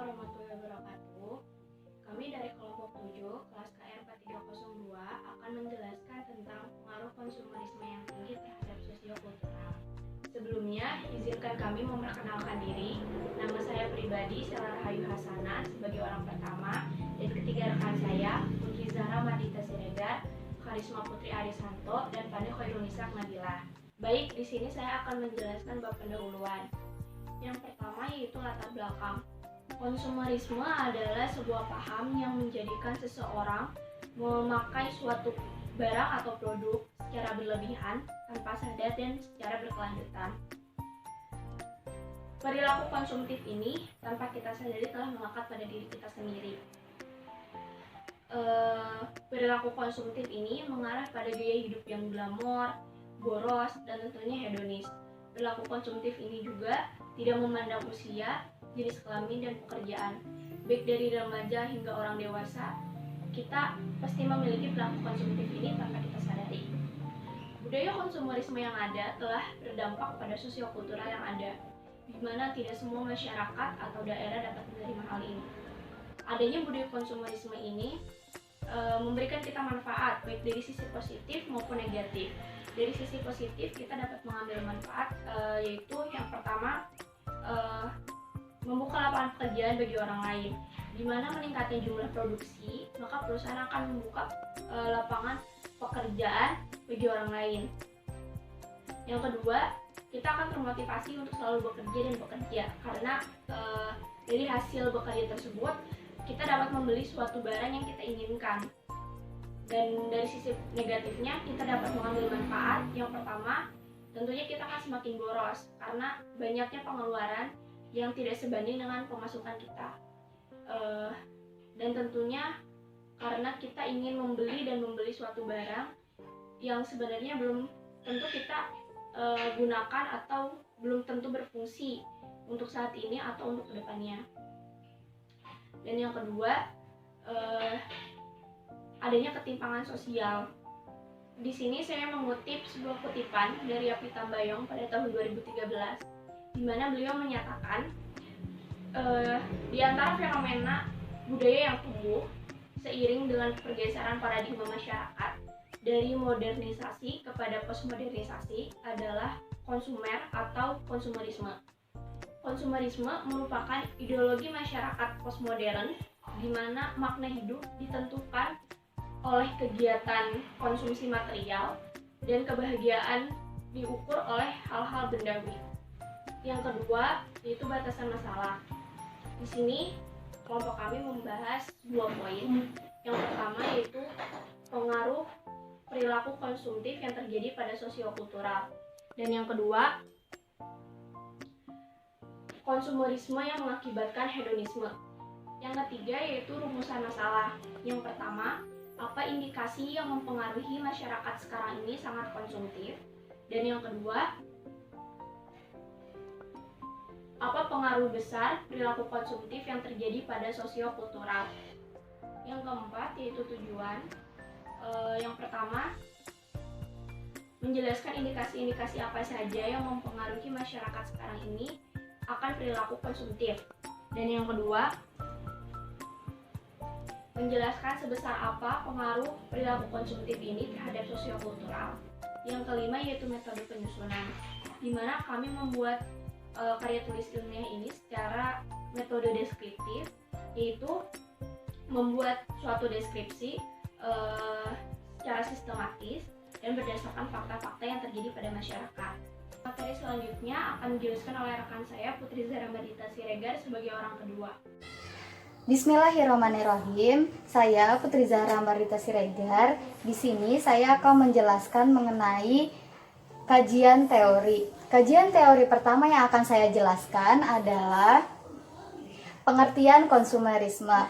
warahmatullahi wabarakatuh. Kami dari kelompok 7, kelas KR4302 akan menjelaskan tentang pengaruh konsumerisme yang tinggi terhadap sosiokultural. Sebelumnya, izinkan kami memperkenalkan diri. Nama saya pribadi Sela Rahayu Hasana sebagai orang pertama, dan ketiga rekan saya, Putri Zahra Mardita Siregar, Karisma Putri Arisanto, dan Fani Khairunisa Nabila. Baik, di sini saya akan menjelaskan bab pendahuluan. Yang pertama yaitu latar belakang. Konsumerisme adalah sebuah paham yang menjadikan seseorang memakai suatu barang atau produk secara berlebihan, tanpa sadar dan secara berkelanjutan. Perilaku konsumtif ini tanpa kita sadari telah melekat pada diri kita sendiri. Perilaku konsumtif ini mengarah pada gaya hidup yang glamor, boros, dan tentunya hedonis. Perilaku konsumtif ini juga tidak memandang usia, jenis kelamin, dan pekerjaan. Baik dari remaja hingga orang dewasa, kita pasti memiliki perilaku konsumtif ini tanpa kita sadari. Budaya konsumerisme yang ada telah berdampak pada sosiokultural yang ada, di mana tidak semua masyarakat atau daerah dapat menerima hal ini. Adanya budaya konsumerisme ini memberikan kita manfaat baik dari sisi positif maupun negatif. Dari sisi positif kita dapat mengambil manfaat, yaitu yang pertama, membuka lapangan pekerjaan bagi orang lain. Di mana meningkatnya jumlah produksi, maka perusahaan akan membuka lapangan pekerjaan bagi orang lain. Yang kedua, kita akan termotivasi untuk selalu bekerja karena dari hasil bekerja tersebut kita dapat membeli suatu barang yang kita inginkan. Dan dari sisi negatifnya kita dapat mengambil manfaat. Yang pertama, tentunya kita akan semakin boros karena banyaknya pengeluaran yang tidak sebanding dengan pemasukan kita. Dan tentunya karena kita ingin membeli suatu barang yang sebenarnya belum tentu kita gunakan atau belum tentu berfungsi untuk saat ini atau untuk kedepannya. Dan yang kedua, adanya ketimpangan sosial. Di sini saya mengutip sebuah kutipan dari Yapi Tambayong pada tahun 2013, di mana beliau menyatakan di antara fenomena budaya yang tumbuh seiring dengan pergeseran paradigma masyarakat dari modernisasi kepada postmodernisasi adalah konsumer atau konsumerisme. Konsumerisme merupakan ideologi masyarakat postmodern di mana makna hidup ditentukan oleh kegiatan konsumsi material dan kebahagiaan diukur oleh hal-hal bendawi. Yang kedua yaitu batasan masalah. Di sini kelompok kami membahas dua poin. Yang pertama yaitu pengaruh perilaku konsumtif yang terjadi pada sosiokultural, dan yang kedua konsumerisme yang mengakibatkan hedonisme. Yang ketiga yaitu rumusan masalah. Yang pertama, apa indikasi yang mempengaruhi masyarakat sekarang ini sangat konsumtif, dan yang kedua, apa pengaruh besar perilaku konsumtif yang terjadi pada sosiokultural. Yang keempat yaitu tujuan. Yang pertama, menjelaskan indikasi-indikasi apa saja yang mempengaruhi masyarakat sekarang ini akan perilaku konsumtif. Dan yang kedua, menjelaskan sebesar apa pengaruh perilaku konsumtif ini terhadap sosiokultural. Yang kelima yaitu metode penyusunan, di mana kami membuat karya tulis ilmiah ini secara metode deskriptif, yaitu membuat suatu deskripsi secara sistematis dan berdasarkan fakta-fakta yang terjadi pada masyarakat. Materi selanjutnya akan dijelaskan oleh rekan saya Putri Zahra Mardita Siregar sebagai orang kedua. Bismillahirrahmanirrahim. Saya Putri Zahra Mardita Siregar. Di sini saya akan menjelaskan mengenai kajian teori. Kajian teori pertama yang akan saya jelaskan adalah pengertian konsumerisme.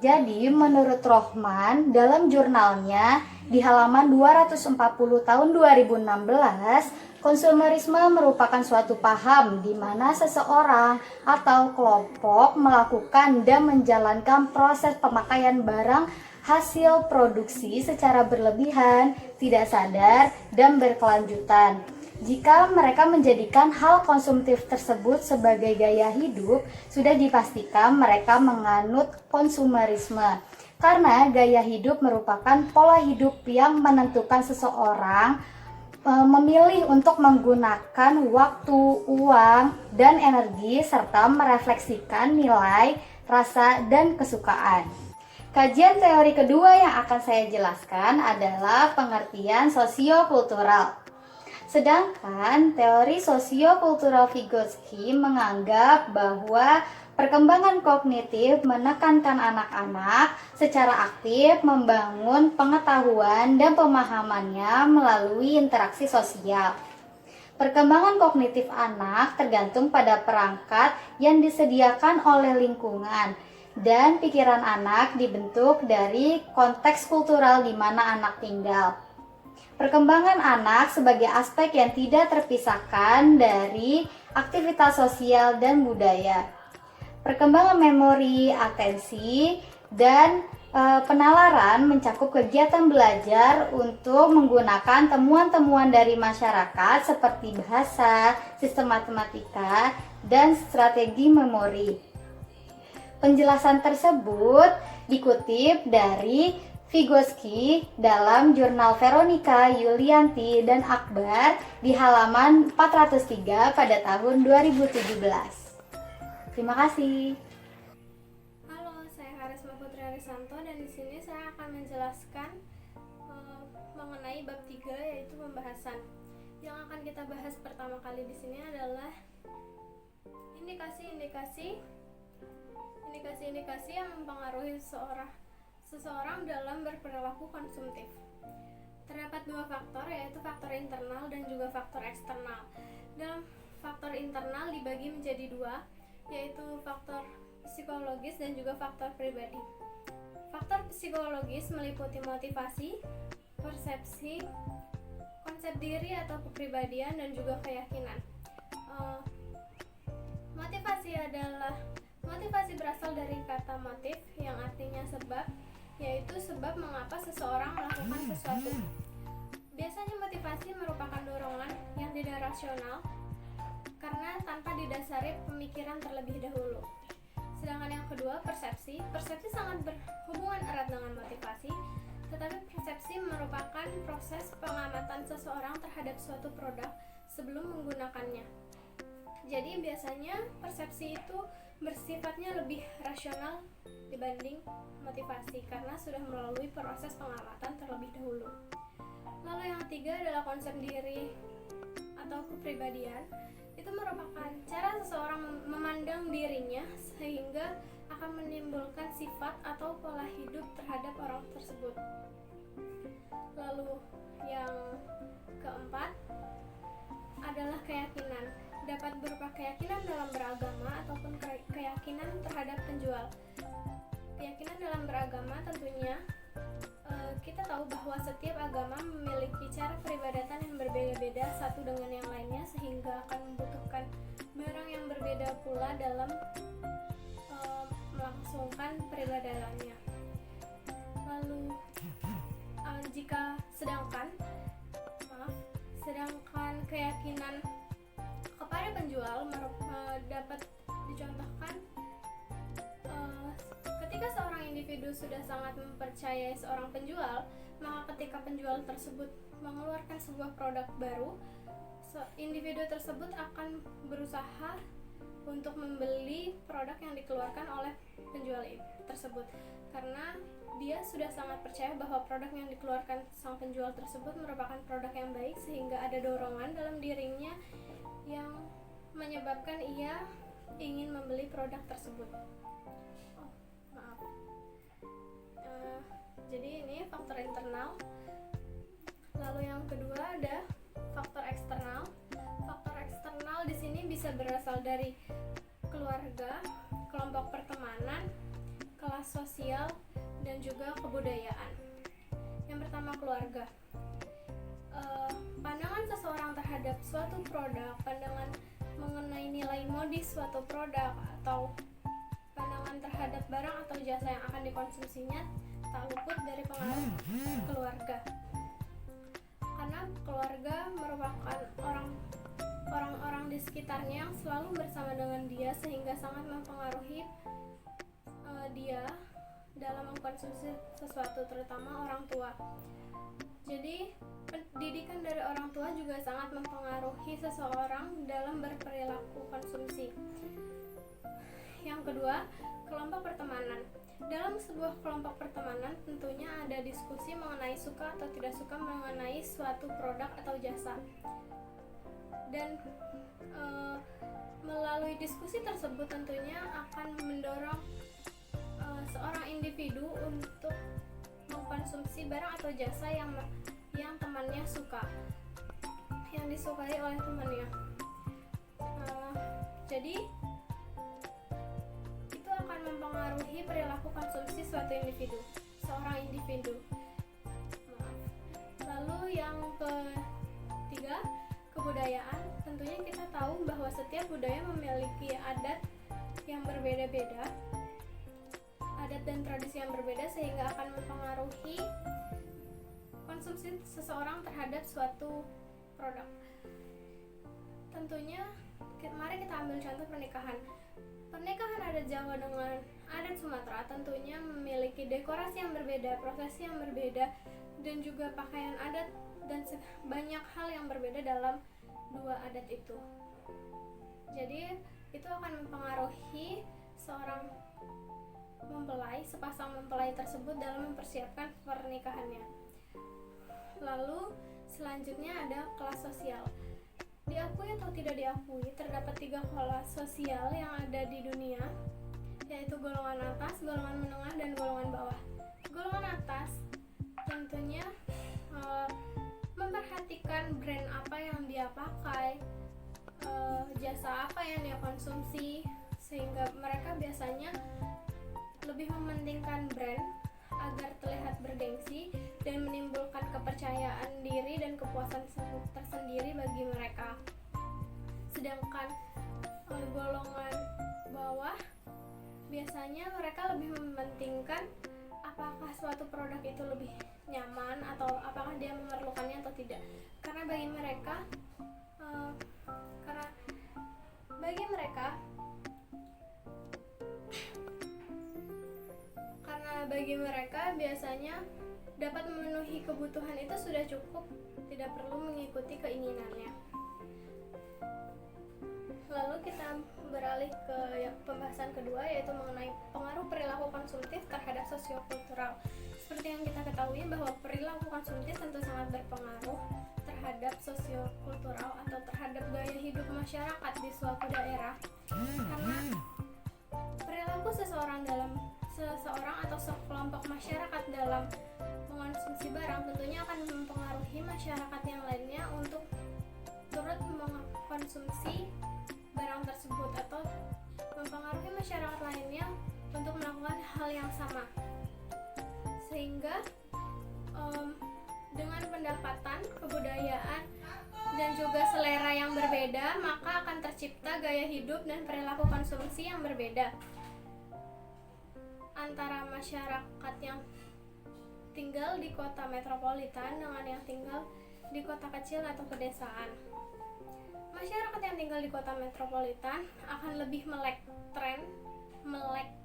Jadi, menurut Rohman dalam jurnalnya di halaman 240 tahun 2016, konsumerisme merupakan suatu paham di mana seseorang atau kelompok melakukan dan menjalankan proses pemakaian barang hasil produksi secara berlebihan, tidak sadar, dan berkelanjutan. Jika mereka menjadikan hal konsumtif tersebut sebagai gaya hidup, sudah dipastikan mereka menganut konsumerisme. Karena gaya hidup merupakan pola hidup yang menentukan seseorang memilih untuk menggunakan waktu, uang, dan energi serta merefleksikan nilai, rasa, dan kesukaan. Kajian teori kedua yang akan saya jelaskan adalah pengertian sosiokultural. Sedangkan teori sosiokultural Vygotsky menganggap bahwa perkembangan kognitif menekankan anak-anak secara aktif membangun pengetahuan dan pemahamannya melalui interaksi sosial. Perkembangan kognitif anak tergantung pada perangkat yang disediakan oleh lingkungan, dan pikiran anak dibentuk dari konteks kultural di mana anak tinggal. Perkembangan anak sebagai aspek yang tidak terpisahkan dari aktivitas sosial dan budaya. Perkembangan memori, atensi, dan penalaran mencakup kegiatan belajar untuk menggunakan temuan-temuan dari masyarakat seperti bahasa, sistem matematika, dan strategi memori. Penjelasan tersebut dikutip dari Vygotsky dalam jurnal Veronica, Yulianti, dan Akbar di halaman 403 pada tahun 2017. Terima kasih. Halo, saya Harisma Putri Arisanto dan di sini saya akan menjelaskan mengenai bab 3 yaitu pembahasan. Yang akan kita bahas pertama kali di sini adalah indikasi-indikasi yang mempengaruhi seseorang dalam berperilaku konsumtif. Terdapat dua faktor, yaitu faktor internal dan juga faktor eksternal. Dalam faktor internal dibagi menjadi dua, yaitu faktor psikologis dan juga faktor pribadi. Faktor psikologis meliputi motivasi, persepsi, konsep diri atau kepribadian, dan juga keyakinan. Motivasi berasal dari kata motif yang artinya sebab, yaitu sebab mengapa seseorang melakukan sesuatu. Biasanya motivasi merupakan dorongan yang tidak rasional karena tanpa didasari pemikiran terlebih dahulu. Sedangkan yang kedua, persepsi. Persepsi sangat berhubungan erat dengan motivasi, tetapi persepsi merupakan proses pengamatan seseorang terhadap suatu produk sebelum menggunakannya. Jadi biasanya persepsi itu bersifatnya lebih rasional dibanding motivasi karena sudah melalui proses pengamatan terlebih dahulu. Lalu yang ketiga adalah konsep diri atau kepribadian. Itu merupakan cara seseorang memandang dirinya sehingga akan menimbulkan sifat atau pola hidup terhadap orang tersebut. Lalu yang keempat adalah keyakinan. Dapat berupa keyakinan dalam beragama ataupun keyakinan terhadap penjual. Keyakinan dalam beragama tentunya kita tahu bahwa setiap agama memiliki cara peribadatan yang berbeda-beda satu dengan yang lainnya, sehingga akan membutuhkan barang yang berbeda pula dalam melangsungkan peribadatannya. Lalu sedangkan keyakinan kepada penjual dapat dicontohkan ketika seorang individu sudah sangat mempercayai seorang penjual, maka ketika penjual tersebut mengeluarkan sebuah produk baru, individu tersebut akan berusaha untuk membeli produk yang dikeluarkan oleh penjual tersebut karena dia sudah sangat percaya bahwa produk yang dikeluarkan sang penjual tersebut merupakan produk yang baik, sehingga ada dorongan dalam dirinya yang menyebabkan ia ingin membeli produk tersebut. Jadi ini faktor internal. Lalu yang kedua ada faktor eksternal. Faktor eksternal di sini bisa berasal dari keluarga, kelompok pertemanan, kelas sosial, dan juga kebudayaan. Yang pertama, keluarga. Pandangan seseorang terhadap suatu produk, pandangan mengenai nilai modis suatu produk, atau pandangan terhadap barang atau jasa yang akan dikonsumsinya tak luput dari pengaruh keluarga. Karena karena keluarga merupakan orang-orang di sekitarnya yang selalu bersama dengan dia, sehingga sangat mempengaruhi dia dalam mengkonsumsi sesuatu, terutama orang tua. Jadi pendidikan dari orang tua juga sangat mempengaruhi seseorang dalam berperilaku konsumsi. Yang kedua, kelompok pertemanan. Dalam sebuah kelompok pertemanan tentunya ada diskusi mengenai suka atau tidak suka mengenai suatu produk atau jasa. Dan melalui diskusi tersebut tentunya akan mendorong seorang individu untuk mengkonsumsi barang atau jasa yang temannya suka, yang disukai oleh temannya. Jadi itu akan mempengaruhi perilaku konsumsi seorang individu. Lalu yang ketiga, kebudayaan. Tentunya kita tahu bahwa setiap budaya memiliki adat yang berbeda-beda, adat dan tradisi yang berbeda, sehingga akan mempengaruhi konsumsi seseorang terhadap suatu produk. Tentunya mari kita ambil contoh pernikahan. Pernikahan adat Jawa dengan adat Sumatera tentunya memiliki dekorasi yang berbeda, prosesi yang berbeda, dan juga pakaian adat, dan banyak hal yang berbeda dalam dua adat itu. Jadi itu akan mempengaruhi seorang sepasang mempelai tersebut dalam mempersiapkan pernikahannya. Lalu selanjutnya ada kelas sosial. Diakui atau tidak diakui, terdapat 3 kelas sosial yang ada di dunia, yaitu golongan atas, golongan menengah, dan golongan bawah. Golongan atas tentunya memperhatikan brand apa yang dia pakai, jasa apa yang dia konsumsi, sehingga mereka biasanya lebih mementingkan brand agar terlihat bergengsi dan menimbulkan kepercayaan diri dan kepuasan tersendiri bagi mereka. Sedangkan golongan bawah biasanya mereka lebih mementingkan apakah suatu produk itu lebih nyaman atau apakah dia memerlukannya atau tidak. Karena bagi mereka biasanya dapat memenuhi kebutuhan itu sudah cukup, tidak perlu mengikuti keinginannya. Lalu kita beralih ke pembahasan kedua, yaitu mengenai pengaruh perilaku konsumtif terhadap sosiokultural. Seperti yang kita ketahui bahwa perilaku konsumtif tentu sangat berpengaruh terhadap sosiokultural atau terhadap gaya hidup masyarakat di suatu daerah. Karena perilaku seseorang atau sekelompok masyarakat dalam mengonsumsi barang tentunya akan mempengaruhi masyarakat yang lainnya untuk turut mengkonsumsi barang tersebut, atau mempengaruhi masyarakat lainnya untuk melakukan hal yang sama. Sehingga dengan pendapatan, kebudayaan, dan juga selera yang berbeda, maka akan tercipta gaya hidup dan perilaku konsumsi yang berbeda antara masyarakat yang tinggal di kota metropolitan dengan yang tinggal di kota kecil atau pedesaan. Masyarakat yang tinggal di kota metropolitan akan lebih melek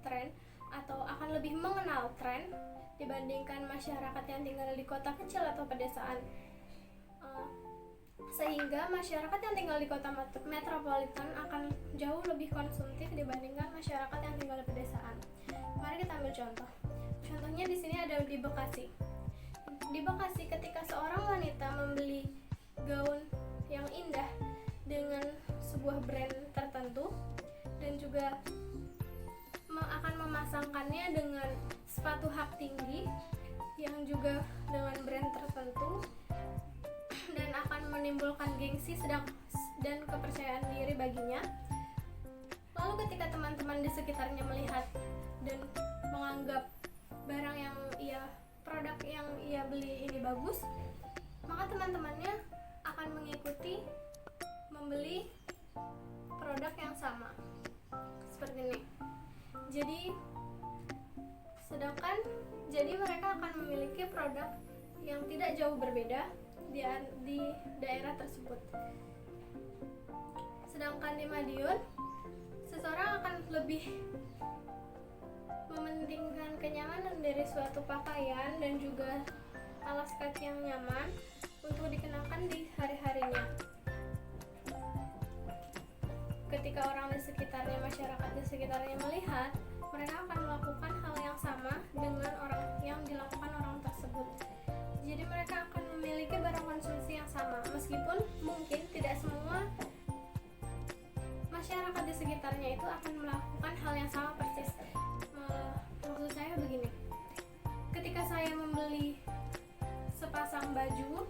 tren atau akan lebih mengenal tren dibandingkan masyarakat yang tinggal di kota kecil atau pedesaan. Sehingga masyarakat yang tinggal di kota metropolitan akan jauh lebih konsumtif dibandingkan masyarakat yang tinggal di pedesaan. Mari kita ambil contoh. Contohnya di sini ada di Bekasi. Di Bekasi, ketika seorang wanita membeli gaun yang indah dengan sebuah brand tertentu dan juga akan memasangkannya dengan sepatu hak tinggi yang juga dengan brand tertentu dan akan menimbulkan gengsi dan kepercayaan diri baginya. Lalu ketika teman-teman di sekitarnya melihat dan menganggap produk yang ia beli ini bagus, maka teman-temannya akan mengikuti membeli produk yang sama seperti ini. Jadi mereka akan memiliki produk yang tidak jauh berbeda, di daerah tersebut. Sedangkan di Madiun, seseorang akan lebih mementingkan kenyamanan dari suatu pakaian dan juga alas kaki yang nyaman untuk dikenakan di hari-harinya. Ketika orang di sekitarnya, masyarakat di sekitarnya melihat, mereka akan melakukan hal yang sama dengan orang yang dilakukan orang tersebut. Jadi mereka akan memiliki barang konsumsi yang sama, meskipun mungkin tidak semua masyarakat di sekitarnya itu akan melakukan hal yang sama persis. Maksud saya begini, ketika saya membeli sepasang baju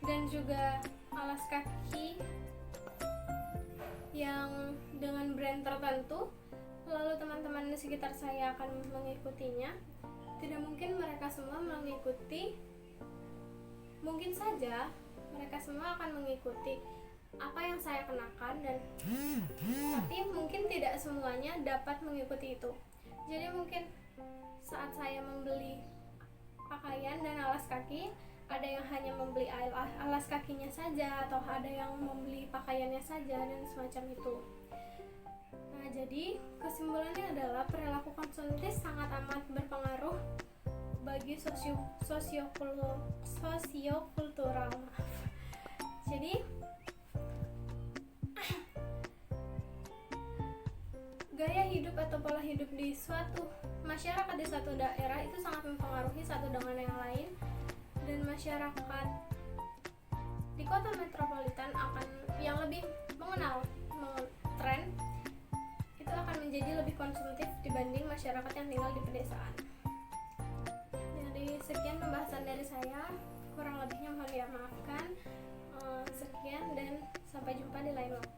dan juga alas kaki yang dengan brand tertentu, lalu teman-teman di sekitar saya akan mengikutinya, tidak mungkin mereka semua mengikuti. Mungkin saja mereka semua akan mengikuti apa yang saya kenakan, tapi mungkin tidak semuanya dapat mengikuti itu. Jadi mungkin saat saya membeli pakaian dan alas kaki, ada yang hanya membeli alas kakinya saja, atau ada yang membeli pakaiannya saja, dan semacam itu. Nah, jadi kesimpulannya adalah perilaku konsumtif sangat amat berpengaruh bagi sosiokultural. Jadi gaya hidup atau pola hidup di suatu masyarakat di suatu daerah itu sangat mempengaruhi satu dengan yang lain, dan masyarakat di kota metropolitan akan yang lebih mengenal tren itu akan menjadi lebih konsumtif dibanding masyarakat yang tinggal di pedesaan. Jadi sekian pembahasan dari saya, kurang lebihnya mohon dimaafkan. Sekian dan sampai jumpa di lain waktu.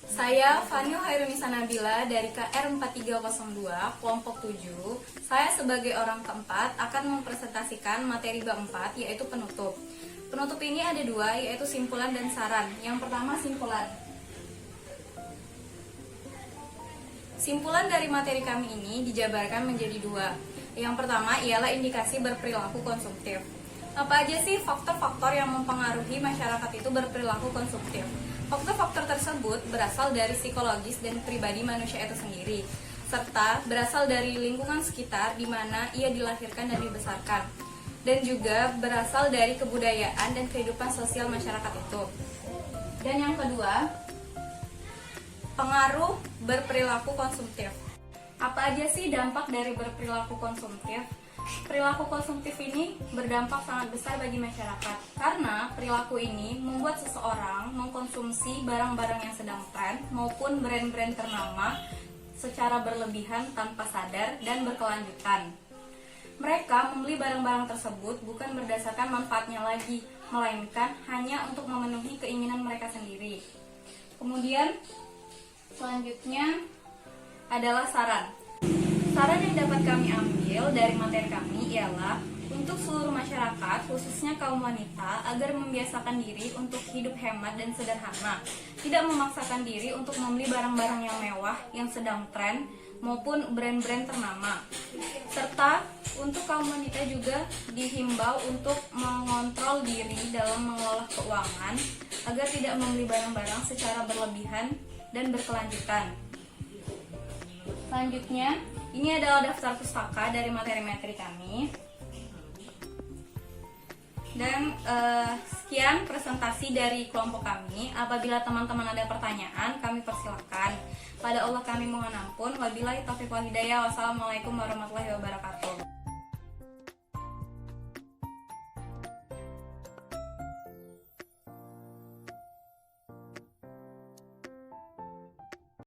Saya Fanil Hairunisa Nabila dari KR 4302 kelompok 7. Saya sebagai orang keempat akan mempresentasikan materi bab 4, yaitu penutup. Penutup ini ada dua, yaitu simpulan dan saran. Yang pertama, simpulan. Simpulan dari materi kami ini dijabarkan menjadi dua. Yang pertama ialah indikasi berperilaku konsumtif. Apa aja sih faktor-faktor yang mempengaruhi masyarakat itu berperilaku konsumtif? Faktor-faktor tersebut berasal dari psikologis dan pribadi manusia itu sendiri, serta berasal dari lingkungan sekitar di mana ia dilahirkan dan dibesarkan, dan juga berasal dari kebudayaan dan kehidupan sosial masyarakat itu. Dan yang kedua, pengaruh berperilaku konsumtif. Apa aja sih dampak dari berperilaku konsumtif? Perilaku konsumtif ini berdampak sangat besar bagi masyarakat, karena perilaku ini membuat seseorang mengkonsumsi barang-barang yang sedang tren maupun brand-brand ternama secara berlebihan tanpa sadar dan berkelanjutan. Mereka membeli barang-barang tersebut bukan berdasarkan manfaatnya lagi, melainkan hanya untuk memenuhi keinginan mereka sendiri. Kemudian selanjutnya adalah saran. Saran yang dapat kami ambil dari materi kami ialah untuk seluruh masyarakat, khususnya kaum wanita, agar membiasakan diri untuk hidup hemat dan sederhana, tidak memaksakan diri untuk membeli barang-barang yang mewah yang sedang tren maupun brand-brand ternama. Serta untuk kaum wanita juga dihimbau untuk mengontrol diri dalam mengelola keuangan agar tidak membeli barang-barang secara berlebihan dan berkelanjutan. Selanjutnya, ini adalah daftar pustaka dari materi-materi kami. Dan sekian presentasi dari kelompok kami. Apabila teman-teman ada pertanyaan, kami persilakan. Pada Allah kami mohon ampun. Wabillahi taufiq wal hidayah. Wassalamualaikum warahmatullahi wabarakatuh.